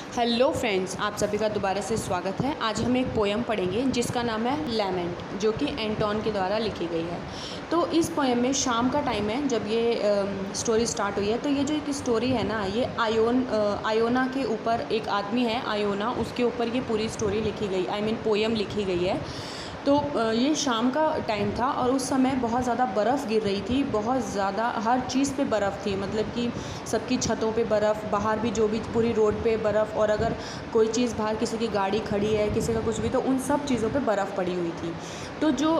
Hello friends, आप सभी का दोबारा से स्वागत है। आज हम एक पोयम पढ़ेंगे जिसका नाम है लैमेंट, जो कि एंटोन के द्वारा लिखी गई है। तो इस पोयम में शाम का टाइम है जब ये स्टोरी स्टार्ट हुई है। तो ये जो एक स्टोरी है ना, ये आयोना के ऊपर, एक आदमी है आयोना, उसके ऊपर ये पूरी स्टोरी लिखी गई, पोयम लिखी गई है। तो ये शाम का टाइम था और उस समय बहुत ज़्यादा बर्फ़ गिर रही थी, बहुत ज़्यादा हर चीज़ पे बर्फ़ थी। मतलब कि सबकी छतों पे बर्फ़, बाहर भी जो भी पूरी रोड पे बर्फ़, और अगर कोई चीज़ बाहर किसी की गाड़ी खड़ी है, किसी का कुछ भी, तो उन सब चीज़ों पे बर्फ़ पड़ी हुई थी। तो जो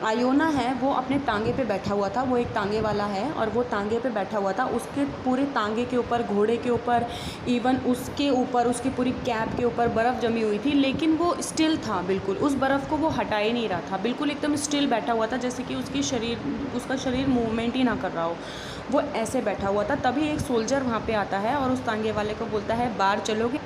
आयोना है वो अपने तांगे पे बैठा हुआ था। वो एक तांगे वाला है और वो तांगे पे बैठा हुआ था। उसके पूरे तांगे के ऊपर, घोड़े के ऊपर, इवन उसके ऊपर, उसकी पूरी कैप के ऊपर बर्फ़ जमी हुई थी, लेकिन वो स्टिल था बिल्कुल। उस बर्फ़ को वो हटा ही नहीं रहा था, बिल्कुल एकदम स्टिल बैठा हुआ था, जैसे कि उसका शरीर मूवमेंट ही ना कर रहा हो। वो ऐसे बैठा हुआ था। तभी एक सोल्जर वहाँ पे आता है और उस तांगे वाले को बोलता है, बाहर चलोगे?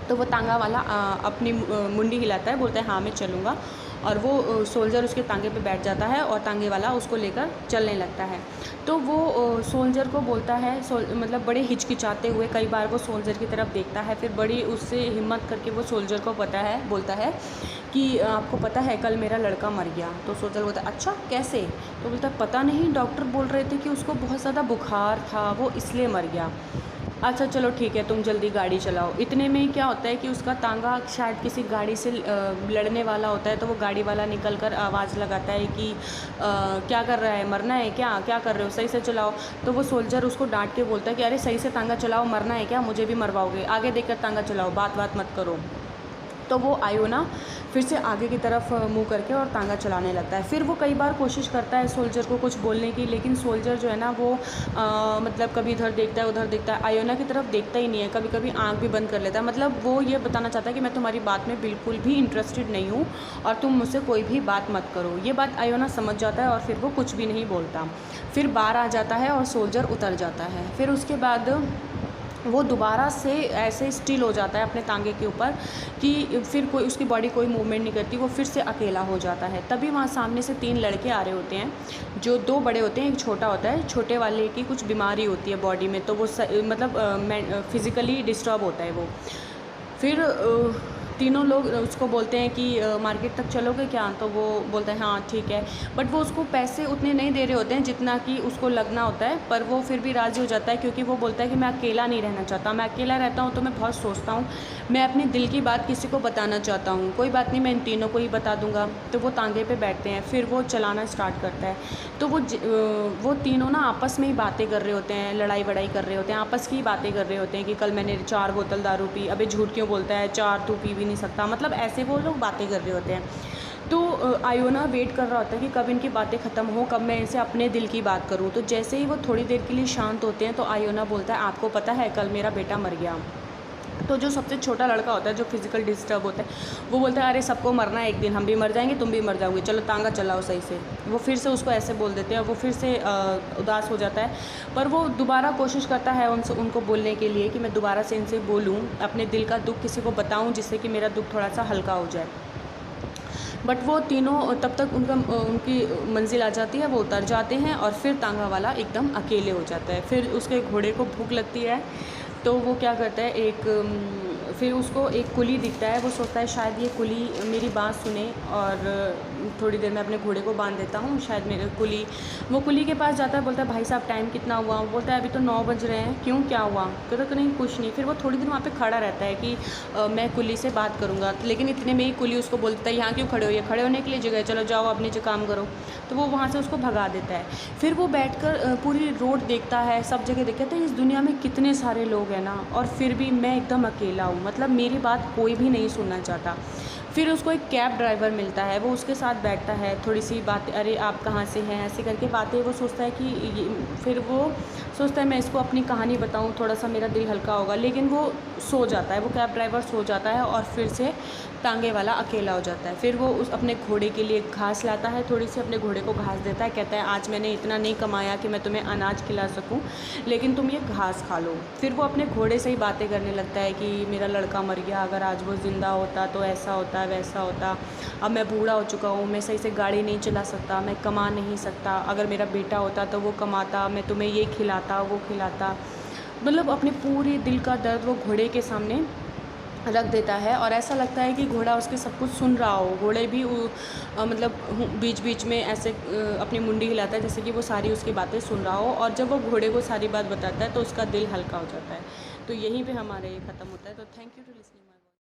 तो वो तांगा वाला अपनी मुंडी हिलाता है, बोलता है हाँ मैं चलूँगा। और वो सोल्जर उसके तांगे पे बैठ जाता है और तांगे वाला उसको लेकर चलने लगता है। तो वो सोल्जर को बोलता है, मतलब बड़े हिचकिचाते हुए कई बार वो सोल्जर की तरफ देखता है, फिर बड़ी उससे हिम्मत करके वो सोल्जर को बोलता है कि आपको पता है कल मेरा लड़का मर गया। तो सोल्जर बोलता है अच्छा कैसे? तो बोलता है पता नहीं, डॉक्टर बोल रहे थे कि उसको बहुत ज़्यादा बुखार था, वो इसलिए मर गया। अच्छा चलो ठीक है, तुम जल्दी गाड़ी चलाओ। इतने में क्या होता है कि उसका तांगा शायद किसी गाड़ी से लड़ने वाला होता है। तो वो गाड़ी वाला निकल कर आवाज़ लगाता है कि क्या कर रहा है, मरना है क्या, क्या कर रहे हो, सही से चलाओ। तो वो सोल्जर उसको डांट के बोलता है कि अरे सही से तांगा चलाओ, मरना है क्या, मुझे भी मरवाओगे, आगे देखकर तांगा चलाओ, बात मत करो। तो वो आयोना फिर से आगे की तरफ मुँह करके और तांगा चलाने लगता है। फिर वो कई बार कोशिश करता है सोल्जर को कुछ बोलने की, लेकिन सोल्जर जो है ना वो मतलब कभी इधर देखता है, उधर देखता है, आयोना की तरफ देखता ही नहीं है। कभी कभी आँख भी बंद कर लेता है। मतलब वो ये बताना चाहता है कि मैं तुम्हारी बात में बिल्कुल भी इंटरेस्टेड नहीं हूँ और तुम मुझसे कोई भी बात मत करो। ये बात आयोना समझ जाता है और फिर वो कुछ भी नहीं बोलता। फिर बाहर आ जाता है और सोल्जर उतर जाता है। फिर उसके बाद वो दोबारा से ऐसे स्टिल हो जाता है अपने तांगे के ऊपर कि फिर कोई उसकी बॉडी कोई मूवमेंट नहीं करती। वो फिर से अकेला हो जाता है। तभी वहाँ सामने से 3 लड़के आ रहे होते हैं, जो 2 बड़े होते हैं, एक छोटा होता है। छोटे वाले की कुछ बीमारी होती है बॉडी में, तो वो मतलब फिज़िकली डिस्टर्ब होता है वो। फिर तीनों लोग उसको बोलते हैं कि मार्केट तक चलोगे क्या? तो वो बोलता है हाँ ठीक है। बट वो उसको पैसे उतने नहीं दे रहे होते हैं जितना कि उसको लगना होता है, पर वो फिर भी राज़ी हो जाता है, क्योंकि वो बोलता है कि मैं अकेला नहीं रहना चाहता। मैं अकेला रहता हूँ तो मैं बहुत सोचता हूँ, मैं अपने दिल की बात किसी को बताना चाहता हूँ। कोई बात नहीं, मैं इन तीनों को ही बता दूँगा। तो वो तांगे पे बैठते हैं, फिर वो चलाना स्टार्ट करता है। तो वो तीनों ना आपस में ही बातें कर रहे होते हैं, लड़ाई वड़ाई कर रहे होते हैं, आपस की बातें कर रहे होते हैं कि कल मैंने 4 बोतल दारू पी। अबे झूठ क्यों बोलता है, 4 तू पी भी नहीं सकता। मतलब ऐसे वो लोग बातें कर रहे होते हैं। तो आयोना वेट कर रहा होता है कि कब इनकी बातें ख़त्म हो, कब मैं इनसे अपने दिल की बात करूं। तो जैसे ही वो थोड़ी देर के लिए शांत होते हैं तो आयोना बोलता है आपको पता है कल मेरा बेटा मर गया। तो जो सबसे छोटा लड़का होता है, जो फिज़िकल डिस्टर्ब होता है, वो बोलता है अरे सबको मरना है एक दिन, हम भी मर जाएंगे, तुम भी मर जाओगे, चलो तांगा चलाओ सही से। वो फिर से उसको ऐसे बोल देते हैं और वो फिर से उदास हो जाता है। पर वो दोबारा कोशिश करता है उनको बोलने के लिए कि मैं दोबारा से इनसे बोलूँ, अपने दिल का दुख किसी को बताऊँ, जिससे कि मेरा दुख थोड़ा सा हल्का हो जाए। बट वो तीनों तब तक उनकी मंजिल आ जाती है, वो उतर जाते हैं और फिर तांगा वाला एकदम अकेले हो जाता है। फिर उसके घोड़े को भूख लगती है, तो वो क्या करता है, फिर उसको एक कुली दिखता है। वो सोचता है शायद ये कुली मेरी बात सुने और थोड़ी देर में अपने घोड़े को बांध देता हूँ, शायद मेरे वो कुली के पास जाता है, बोलता है भाई साहब टाइम कितना हुआ? वो बोलता है अभी तो 9 बज रहे हैं। क्यों, क्या हुआ? कहता तो नहीं कुछ नहीं। फिर वो थोड़ी देर वहाँ पे खड़ा रहता है कि मैं कुली से बात करूँगा, लेकिन इतने में ही कुली उसको बोलता है यहाँ क्यों खड़े हो, ये खड़े होने के लिए जगह है, चलो जाओ आप नीचे काम करो। तो वो वहाँ से उसको भगा देता है। फिर वो बैठकर पूरी रोड देखता है, सब जगह देखता है, इस दुनिया में कितने सारे लोग हैं ना, और फिर भी मैं एकदम अकेला हूँ, मतलब मेरी बात कोई भी नहीं सुनना चाहता। फिर उसको एक कैब ड्राइवर मिलता है, वो उसके साथ बैठता है, थोड़ी सी बातें, अरे आप कहाँ से हैं, ऐसे करके बातें। वो सोचता है कि फिर वो सोचता है मैं इसको अपनी कहानी बताऊँ, थोड़ा सा मेरा दिल हल्का होगा। लेकिन वो सो जाता है, वो कैब ड्राइवर सो जाता है और फिर से तांगे वाला अकेला हो जाता है। फिर वो अपने घोड़े के लिए घास लाता है, थोड़ी सी अपने घोड़े को घास देता है, कहता है आज मैंने इतना नहीं कमाया कि मैं तुम्हें अनाज खिला सकूं, लेकिन तुम ये घास खा लो। फिर वो अपने घोड़े से ही बातें करने लगता है कि मेरा लड़का मर गया, अगर आज वो ज़िंदा होता तो ऐसा होता वैसा होता, अब मैं बूढ़ा हो चुका हूँ, मैं सही से गाड़ी नहीं चला सकता, मैं कमा नहीं सकता, अगर मेरा बेटा होता तो वो कमाता, मैं तुम्हें ये खिलाता वो खिलाता। मतलब अपने पूरे दिल का दर्द वो घोड़े के सामने रख देता है और ऐसा लगता है कि घोड़ा उसके सब कुछ सुन रहा हो। घोड़े भी मतलब बीच बीच में ऐसे अपनी मुंडी हिलाता है जैसे कि वो सारी उसकी बातें सुन रहा हो, और जब वो घोड़े को सारी बात बताता है तो उसका दिल हल्का हो जाता है। तो यहीं पे हमारे ये ख़त्म होता है। तो थैंक यू टू लिसनिंग।